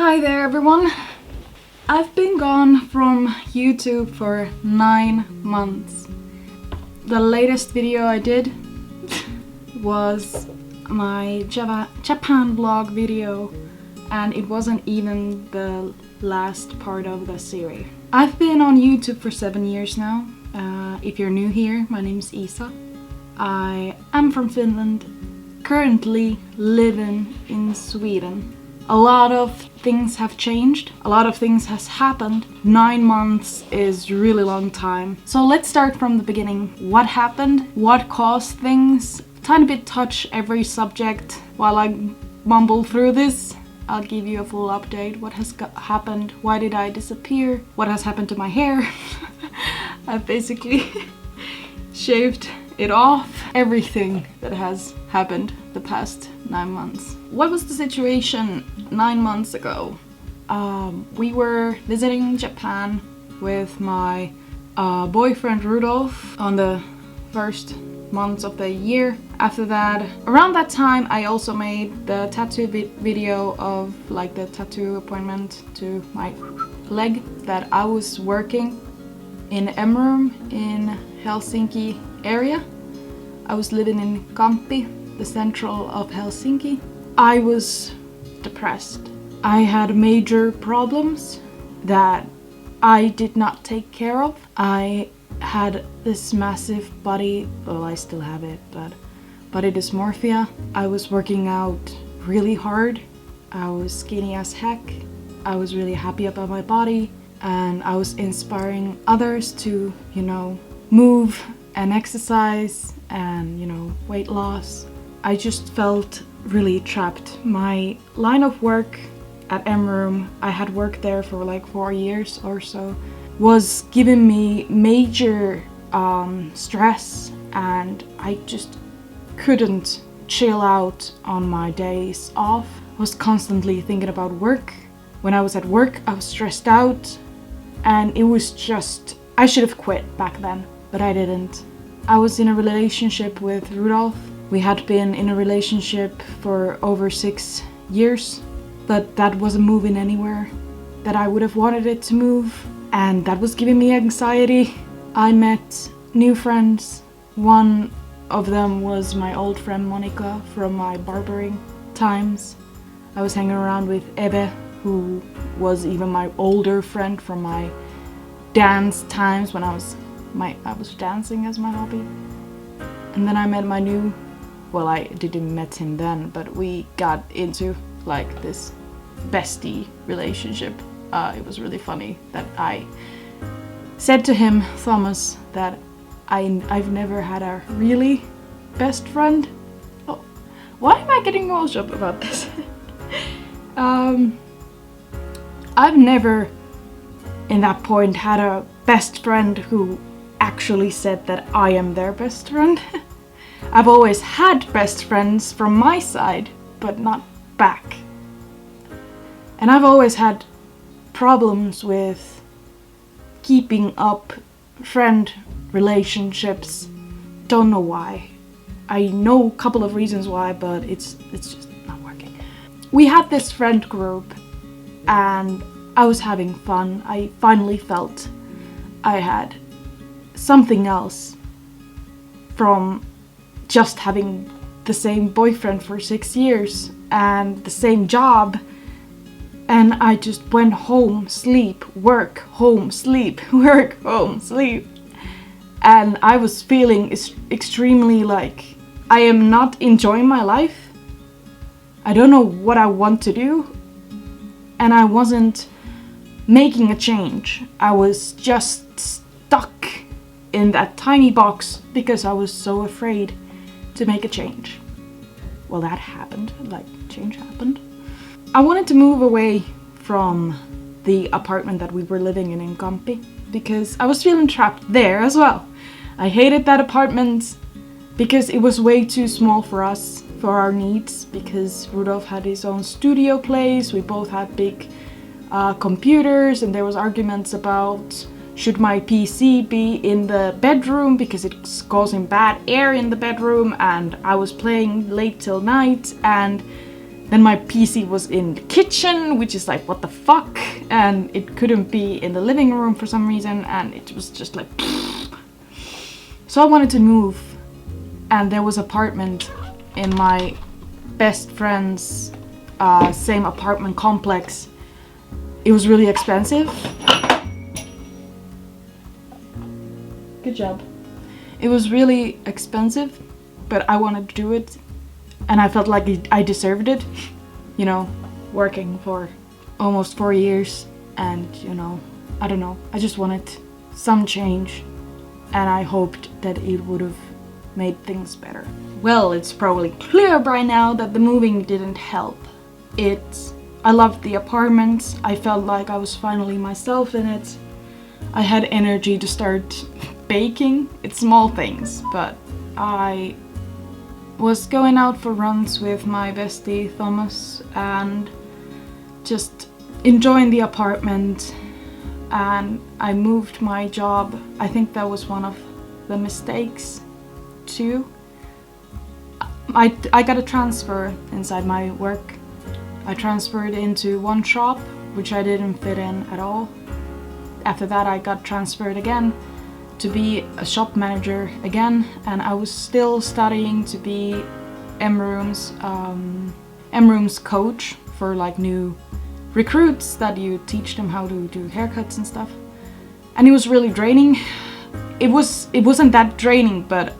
Hi there everyone! I've been gone from YouTube for 9 months. The latest video I did was my Japan vlog video, and it wasn't even the last part of the series. I've been on YouTube for 7 years now. If you're new here, my name is Isa. I am from Finland, currently living in Sweden. A lot of things have changed, a lot of things has happened. 9 months is really long time. So let's start from the beginning. What happened? What caused things? Tiny bit touch every subject while I mumble through this. I'll give you a full update. What has happened? Why did I disappear? What has happened to my hair? I've basically shaved it off. Everything that has happened the past 9 months. What was the situation 9 months ago? We were visiting Japan with my boyfriend Rudolf on the first months of the year. After that, around that time, I also made the tattoo video of like the tattoo appointment to my leg that I was working in M-room in Helsinki area. I was living in Kamppi, the central of Helsinki. I was depressed. I had major problems that I did not take care of. I had this massive body, well, I still have it, but body dysmorphia. I was working out really hard. I was skinny as heck. I was really happy about my body, and I was inspiring others to, move and exercise and, weight loss. I just felt really trapped. My line of work at M-room, I had worked there for like 4 years or so, was giving me major stress, and I just couldn't chill out on my days off. I was constantly thinking about work. When I was at work, I was stressed out, and it was just, I should have quit back then, but I didn't. I was in a relationship with Rudolf. We had been in a relationship for over 6 years, but that wasn't moving anywhere that I would have wanted it to move, and that was giving me anxiety. I met new friends. One of them was my old friend Monica from my barbering times. I was hanging around with Ebe, who was even my older friend from my dance times when I was dancing as my hobby. And then I met my new, well, I didn't met him then, but we got into like this bestie relationship. It was really funny that I said to him, Thomas, that I've never had a really best friend. Oh, why am I getting emotional about this? I've never in that point had a best friend who actually said that I am their best friend. I've always had best friends from my side, but not back. And I've always had problems with keeping up friend relationships. Don't know why. I know a couple of reasons why, but it's just not working. We had this friend group, and I was having fun. I finally felt I had something else from just having the same boyfriend for 6 years and the same job. And I just went home, sleep, work, home, sleep, work, home, sleep. And I was feeling extremely like I am not enjoying my life. I don't know what I want to do. And I wasn't making a change. I was just stuck in that tiny box because I was so afraid to make a change. Well, that happened, like change happened. I wanted to move away from the apartment that we were living in Kamppi because I was feeling trapped there as well. I hated that apartment because it was way too small for us, for our needs, because Rudolf had his own studio place. We both had big computers, and there was arguments about should my PC be in the bedroom because it's causing bad air in the bedroom, and I was playing late till night, and Then my PC was in the kitchen, which is like, what the fuck? And it couldn't be in the living room for some reason, and it was just like... So I wanted to move, and there was an apartment in my best friend's same apartment complex. It was really expensive. Good job. It was really expensive, but I wanted to do it, and I felt like I deserved it. You know, working for almost 4 years, and you know, I don't know, I just wanted some change, and I hoped that it would have made things better. Well, it's probably clear by now that the moving didn't help. I loved the apartment. I felt like I was finally myself in it. I had energy to start baking. It's small things, but I was going out for runs with my bestie Thomas and just enjoying the apartment, and I moved my job. I think that was one of the mistakes too. I got a transfer inside my work. I transferred into one shop, which I didn't fit in at all. After that I got transferred again to be a shop manager again, and I was still studying to be M-Room's coach for like new recruits, that you teach them how to do haircuts and stuff. And it was really draining. It wasn't that draining, but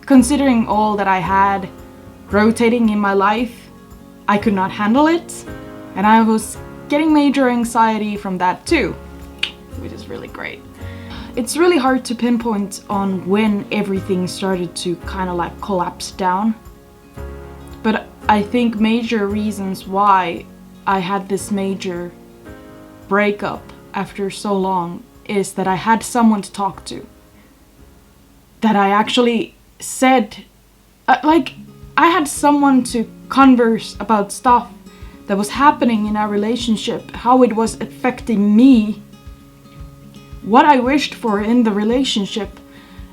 considering all that I had rotating in my life, I could not handle it, and I was getting major anxiety from that too, which is really great. It's really hard to pinpoint on when everything started to kind of like collapse down, but I think major reasons why I had this major breakup after so long is that I had someone to talk to, that I actually said, like, I had someone to converse about stuff that was happening in our relationship, how it was affecting me, what I wished for in the relationship,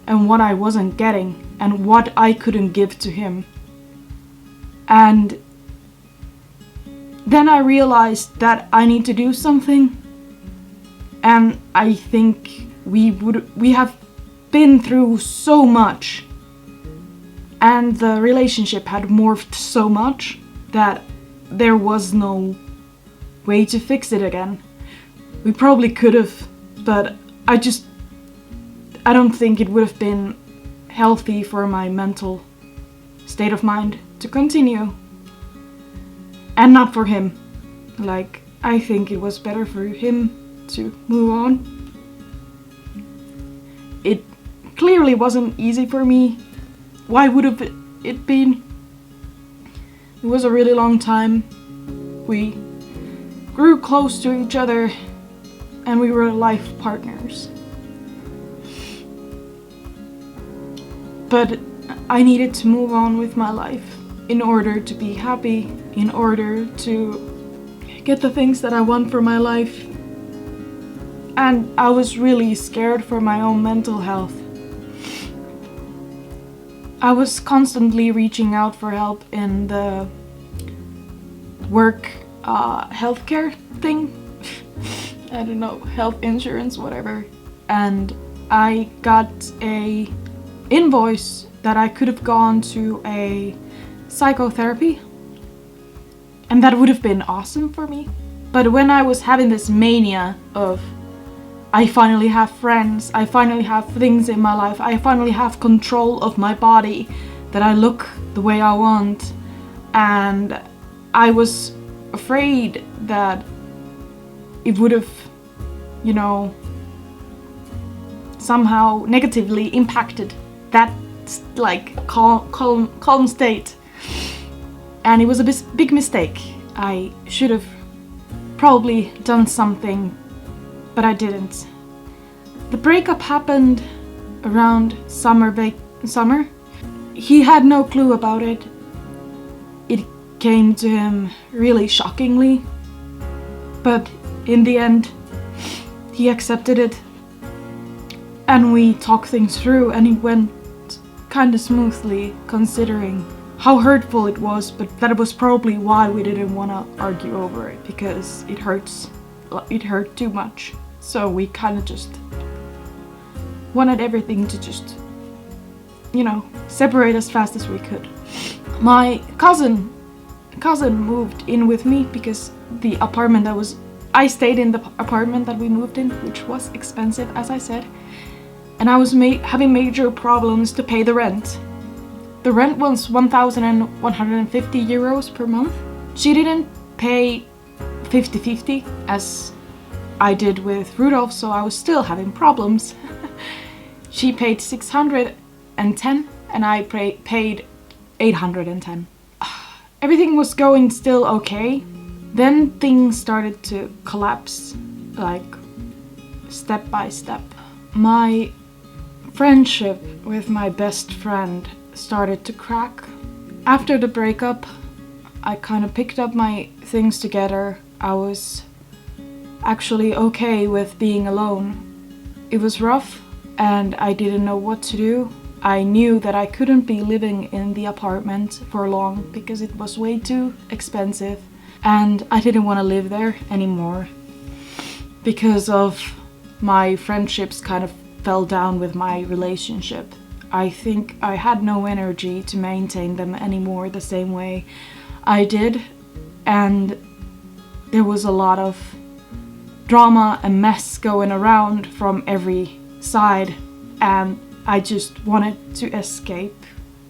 and what I wasn't getting, and what I couldn't give to him. And then I realized that I need to do something, and I think we have been through so much, and the relationship had morphed so much that there was no way to fix it again. We probably could have, but I don't think it would have been healthy for my mental state of mind to continue. And not for him. Like, I think it was better for him to move on. It clearly wasn't easy for me. Why would have it been? It was a really long time. We grew close to each other, and we were life partners. But I needed to move on with my life in order to be happy, in order to get the things that I want for my life. And I was really scared for my own mental health. I was constantly reaching out for help in the work healthcare thing. I don't know, health insurance, whatever. And I got a invoice that I could have gone to a psychotherapy, and that would have been awesome for me. But when I was having this mania of I finally have friends, I finally have things in my life, I finally have control of my body, that I look the way I want, and I was afraid that it would have, you know, somehow negatively impacted that like calm state. And it was a big mistake. I should have probably done something, but I didn't. The breakup happened around summer. He had no clue about it. It came to him really shockingly, but in the end he accepted it, and we talked things through, and it went kind of smoothly considering how hurtful it was, but that was probably why we didn't want to argue over it, because it hurt too much. So we kind of just wanted everything to just, you know, separate as fast as we could. My cousin moved in with me because the apartment I stayed in the apartment that we moved in, which was expensive, as I said, and I was having major problems to pay the rent. The rent was 1,150 euros per month. She didn't pay 50-50 as I did with Rudolf, so I was still having problems. She paid 610 and I paid 810. Everything was going still okay. Then things started to collapse, like step by step. My friendship with my best friend started to crack. After the breakup, I kind of picked up my things together. I was actually okay with being alone. It was rough and I didn't know what to do. I knew that I couldn't be living in the apartment for long because it was way too expensive, and I didn't want to live there anymore because of my friendships kind of fell down with my relationship. I think I had no energy to maintain them anymore the same way I did, and there was a lot of drama and mess going around from every side, and I just wanted to escape.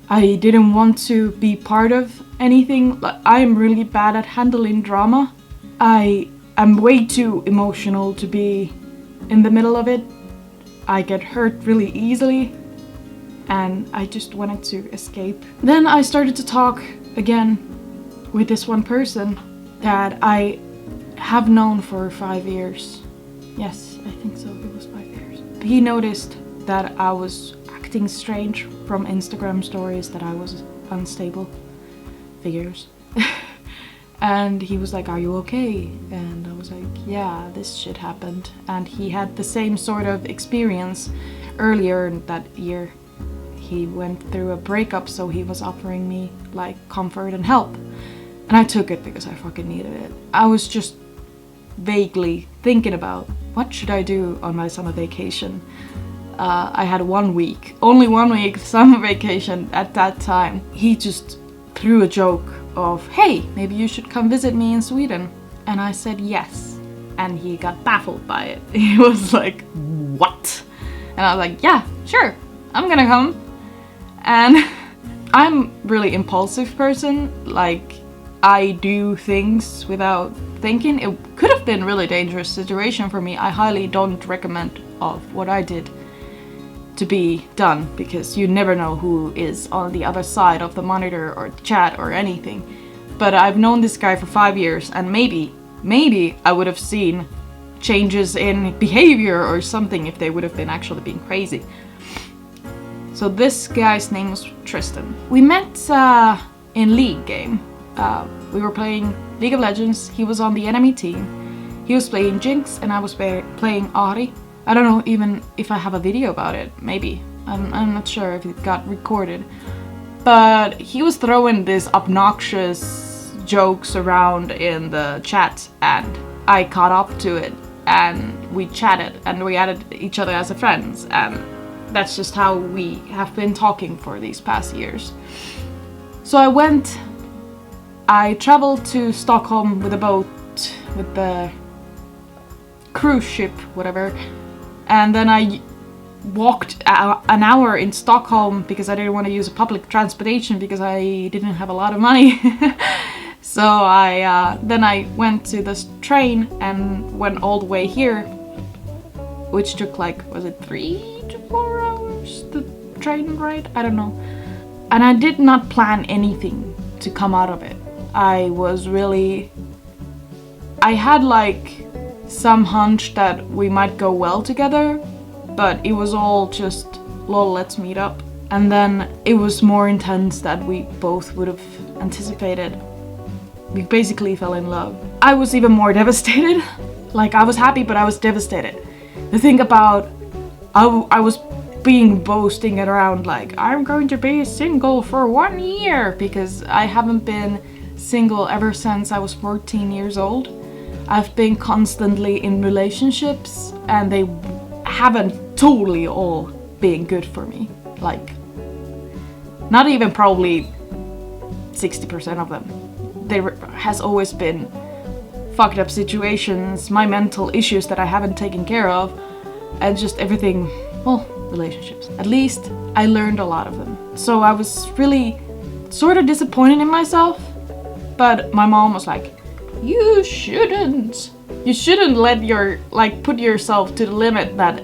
I didn't want to be part of anything. I am really bad at handling drama. I am way too emotional to be in the middle of it. I get hurt really easily, and I just wanted to escape. Then I started to talk again with this one person that I have known for 5 years. Yes, I think so, it was 5 years. He noticed that I was acting strange from Instagram stories, that I was unstable figures. And he was like, "Are you okay?" And I was like, "Yeah, this shit happened." And he had the same sort of experience earlier that year. He went through a breakup, so he was offering me like comfort and help. And I took it because I fucking needed it. I was just vaguely thinking about what should I do on my summer vacation. I had only 1 week summer vacation at that time. He just threw a joke of, "Hey, maybe you should come visit me in Sweden." And I said yes. And he got baffled by it. He was like, "What?" And I was like, "Yeah, sure, I'm gonna come." And I'm really impulsive person. Like, I do things without thinking. It could have been a really dangerous situation for me. I highly don't recommend of what I did to be done, because you never know who is on the other side of the monitor or the chat or anything. But I've known this guy for 5 years, and maybe I would have seen changes in behavior or something if they would have been actually being crazy. So this guy's name was Tristan. We met in League game. We were playing League of Legends. He was on the enemy team. He was playing Jinx and I was playing Ari. I don't know even if I have a video about it, maybe. I'm not sure if it got recorded. But he was throwing these obnoxious jokes around in the chat, and I caught up to it and we chatted and we added each other as friends, and that's just how we have been talking for these past years. So I traveled to Stockholm with a boat, with the cruise ship, whatever. And then I walked an hour in Stockholm because I didn't want to use public transportation because I didn't have a lot of money. So then I went to this train and went all the way here, which took like, was it 3 to 4 hours, the train ride? I don't know. And I did not plan anything to come out of it. I had like some hunch that we might go well together, but it was all just, lol, let's meet up. And then it was more intense than we both would have anticipated. We basically fell in love. I was even more devastated. Like, I was happy, but I was devastated. The thing about, I was being boasting it around like I'm going to be single for 1 year, because I haven't been single ever since I was 14 years old. I've been constantly in relationships and they haven't totally all been good for me. Like, not even probably 60% of them. There has always been fucked up situations, my mental issues that I haven't taken care of, and just everything, well, relationships. At least I learned a lot of them. So I was really sort of disappointed in myself, but my mom was like, you shouldn't let put yourself to the limit that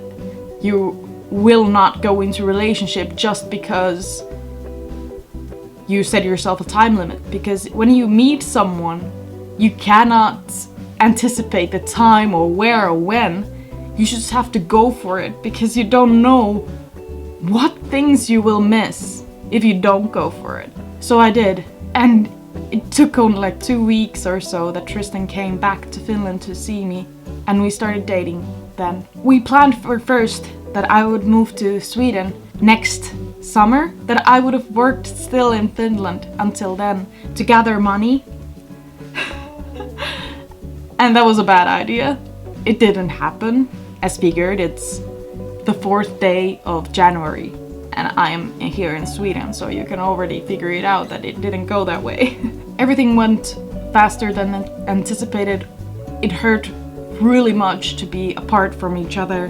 you will not go into a relationship just because you set yourself a time limit. Because when you meet someone, you cannot anticipate the time or where or when. You just have to go for it, because you don't know what things you will miss if you don't go for it. So I did, and it took only like 2 weeks or so that Tristan came back to Finland to see me, and we started dating then. We planned for first that I would move to Sweden next summer, that I would have worked still in Finland until then to gather money. And that was a bad idea. It didn't happen. As figured, it's the 4th day of January and I am here in Sweden, so you can already figure it out that it didn't go that way. Everything went faster than anticipated. It hurt really much to be apart from each other.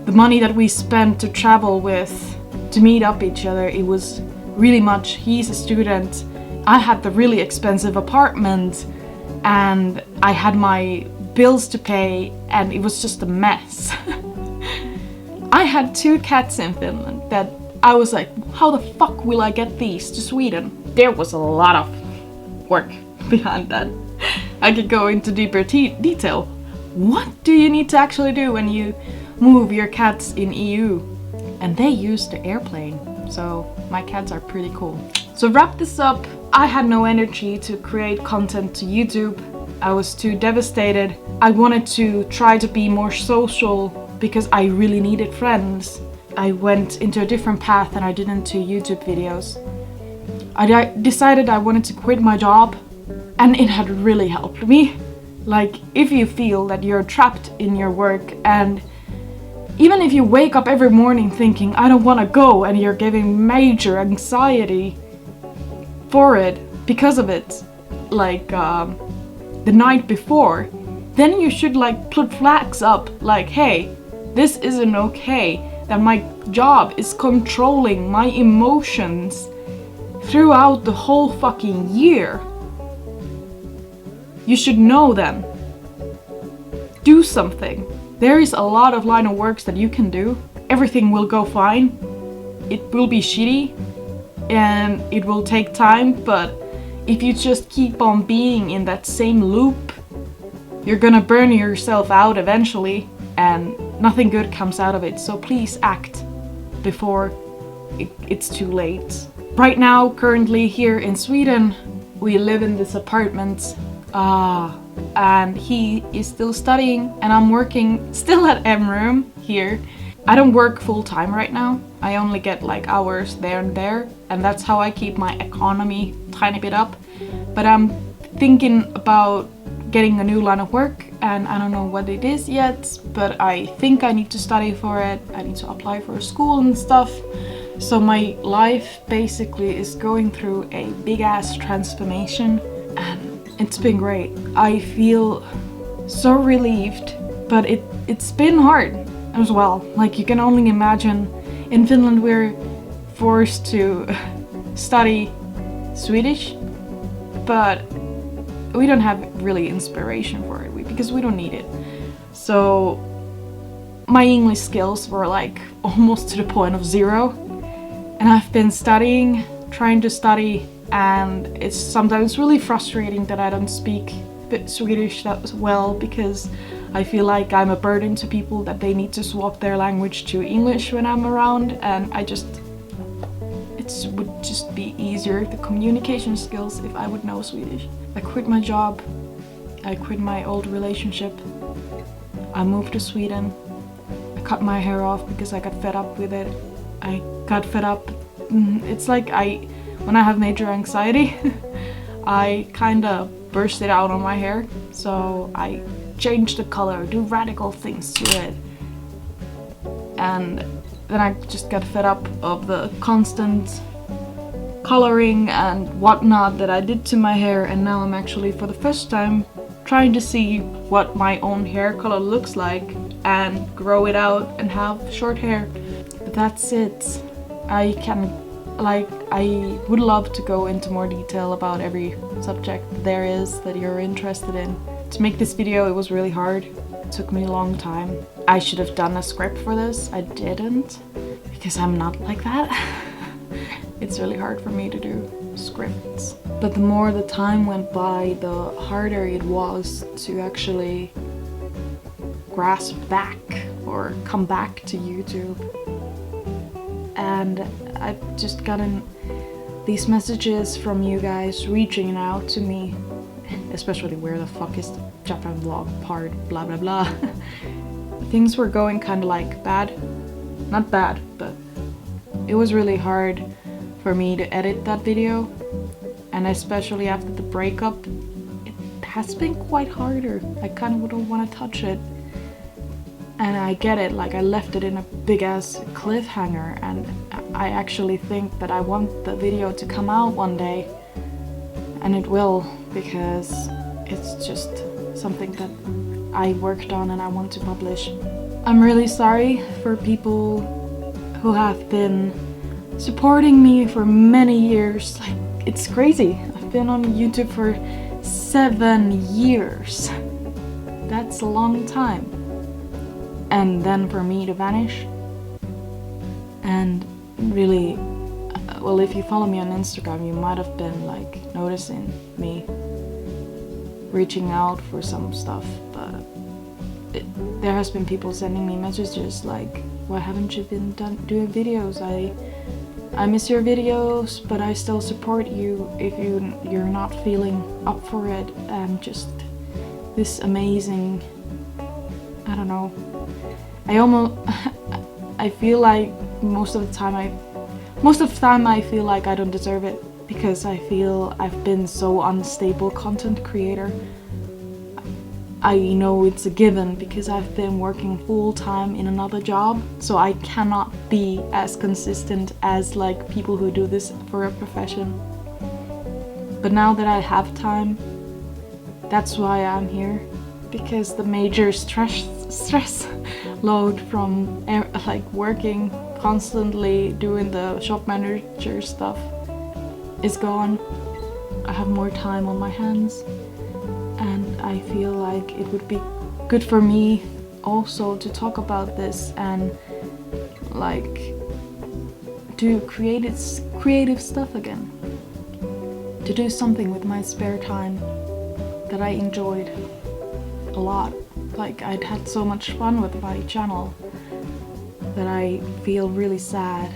The money that we spent to travel with, to meet up each other, it was really much. He's a student. I had the really expensive apartment and I had my bills to pay, and it was just a mess. I had 2 cats in Finland that I was like, how the fuck will I get these to Sweden? There was a lot of work behind that. I could go into deeper detail. What do you need to actually do when you move your cats in EU? And they use the airplane, so my cats are pretty cool. So wrap this up. I had no energy to create content to YouTube. I was too devastated. I wanted to try to be more social because I really needed friends. I went into a different path and I didn't do YouTube videos. I decided I wanted to quit my job, and it had really helped me. Like, if you feel that you're trapped in your work, and even if you wake up every morning thinking, I don't want to go, and you're getting major anxiety for it, because of it, like the night before, then you should like put flags up like, hey, this isn't okay, that my job is controlling my emotions throughout the whole fucking year. You should know then. Do something. There is a lot of line of works that you can do. Everything will go fine. It will be shitty and it will take time, but if you just keep on being in that same loop, you're gonna burn yourself out eventually and nothing good comes out of it. So please act before it's too late. Right now, currently here in Sweden, we live in this apartment and he is still studying and I'm working still at M-Room here. I don't work full-time right now. I only get like hours there and there, and that's how I keep my economy tiny bit up. But I'm thinking about getting a new line of work, and I don't know what it is yet, but I think I need to study for it. I need to apply for a school and stuff. So my life basically is going through a big-ass transformation, and it's been great. I feel so relieved, but it's been hard as well. Like, you can only imagine, in Finland we're forced to study Swedish, but we don't have really inspiration for it because we don't need it. So my English skills were like almost to the point of 0, and I've been studying, trying to study, and it's sometimes really frustrating that I don't speak Swedish that well, because I feel like I'm a burden to people, that they need to swap their language to English when I'm around, and it would just be easier, the communication skills, if I would know Swedish. I quit my job, I quit my old relationship, I moved to Sweden, I cut my hair off because I got fed up with it, I got fed up. It's like when I have major anxiety, I kinda burst it out on my hair. So I change the color, do radical things to it. And then I just got fed up of the constant coloring and whatnot that I did to my hair, and now I'm actually for the first time trying to see what my own hair color looks like and grow it out and have short hair. But that's it. I would love to go into more detail about every subject there is that you're interested in. To make this video, it was really hard. It took me a long time. I should have done a script for this. I didn't, because I'm not like that. It's really hard for me to do scripts. But the more the time went by, the harder it was to actually grasp back or come back to YouTube. And I've just gotten these messages from you guys reaching out to me, especially where the fuck is the Japan vlog part, blah blah blah. Things were going kind of like bad. Not bad, but it was really hard for me to edit that video, and especially after the breakup, it has been quite harder. I kind of don't want to touch it, and I get it, like I left it in a big ass cliffhanger, and I actually think that I want the video to come out one day, and it will, because it's just something that I worked on and I want to publish. I'm really sorry for people who have been supporting me for many years. Like, it's crazy. I've been on YouTube for 7 years. That's a long time. And then for me to vanish. And really, well, if you follow me on Instagram, you might have been like noticing me reaching out for some stuff, but there has been people sending me messages like, why haven't you been doing videos? I miss your videos, but I still support you if you're not feeling up for it. And just this amazing, I don't know. I feel like most of the time I feel like I don't deserve it, because I feel I've been so unstable content creator. I know it's a given because I've been working full-time in another job, so I cannot be as consistent as like people who do this for a profession. But now that I have time, that's why I'm here, because the major stress load from like working constantly doing the shop manager stuff is gone. I have more time on my hands. And I feel like it would be good for me also to talk about this and like do creative stuff again. To do something with my spare time that I enjoyed a lot. Like, I'd had so much fun with my channel that I feel really sad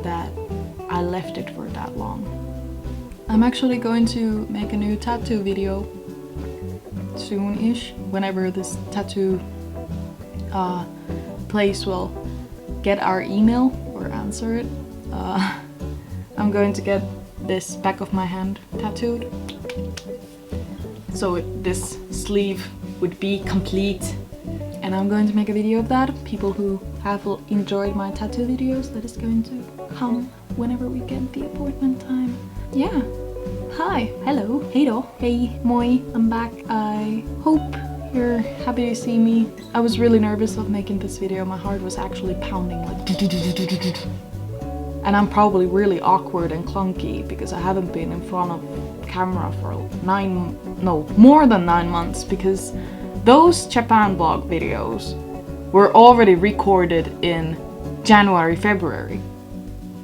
that I left it for that long. I'm actually going to make a new tattoo video soon-ish, whenever this tattoo place will get our email or answer it. I'm going to get this back of my hand tattooed, so this sleeve would be complete, and I'm going to make a video of that. People who have enjoyed my tattoo videos, that is going to come whenever we get the appointment time. Yeah. Hi, hello, heido, hey, moi, I'm back. I hope you're happy to see me. I was really nervous of making this video. My heart was actually pounding like and I'm probably really awkward and clunky because I haven't been in front of camera for more than 9 months, because those Japan vlog videos were already recorded in January, February.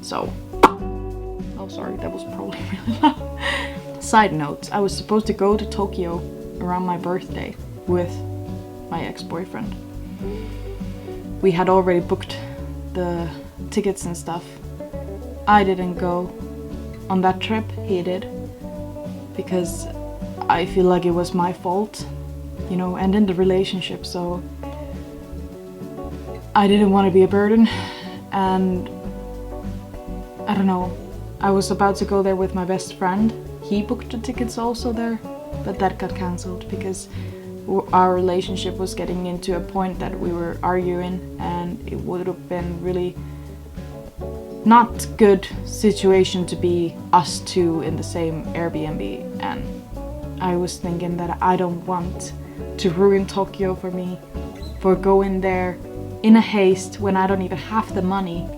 So, oh sorry, that was probably really loud. Side note, I was supposed to go to Tokyo around my birthday with my ex-boyfriend. We had already booked the tickets and stuff. I didn't go on that trip, he did, because I feel like it was my fault, you know, and in the relationship, so I didn't want to be a burden, and I don't know, I was about to go there with my best friend. He booked the tickets also there, but that got cancelled because our relationship was getting into a point that we were arguing, and it would have been really not good situation to be us two in the same Airbnb. And I was thinking that I don't want to ruin Tokyo for me for going there in a haste when I don't even have the money,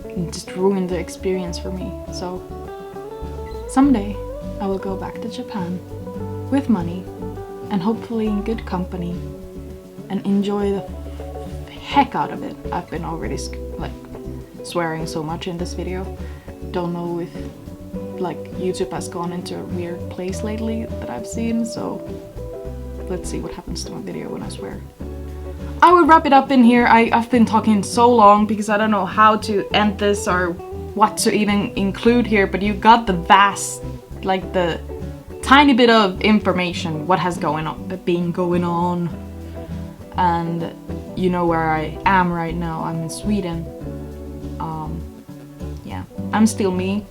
and just ruin the experience for me. So someday I will go back to Japan with money and hopefully in good company and enjoy the heck out of it. I've been already like swearing so much in this video. Don't know if like YouTube has gone into a weird place lately that I've seen, so let's see what happens to my video when I swear. I will wrap it up in here. I've been talking so long because I don't know how to end this or what to even include here, but you got the vast, like the tiny bit of information, what has been going on, and you know where I am right now. I'm in Sweden. Yeah, I'm still me.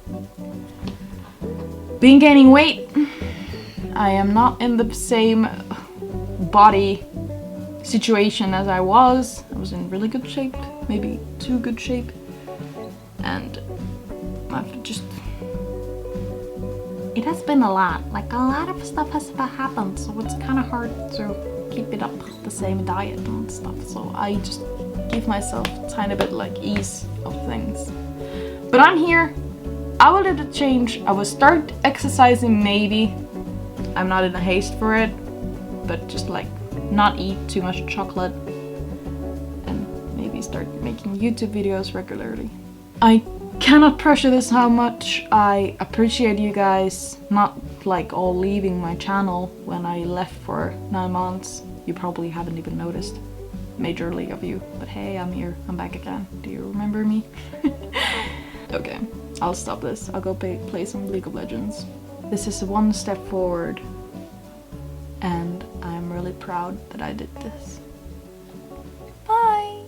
Been gaining weight. I am not in the same body situation as I was. I was in really good shape, maybe too good shape, and I've just, it has been a lot, like a lot of stuff has happened, so it's kind of hard to keep it up, the same diet and stuff, so I just give myself a tiny bit like ease of things. But I'm here. I will do the change. I will start exercising maybe. I'm not in a haste for it, but just like not eat too much chocolate and maybe start making YouTube videos regularly. I cannot pressure this how much I appreciate you guys not like all leaving my channel when I left for 9 months. You probably haven't even noticed, majorly of you, but hey, I'm here, I'm back again. Do you remember me? Okay, I'll stop this. I'll go play some League of Legends. This is one step forward, and I'm really proud that I did this. Bye!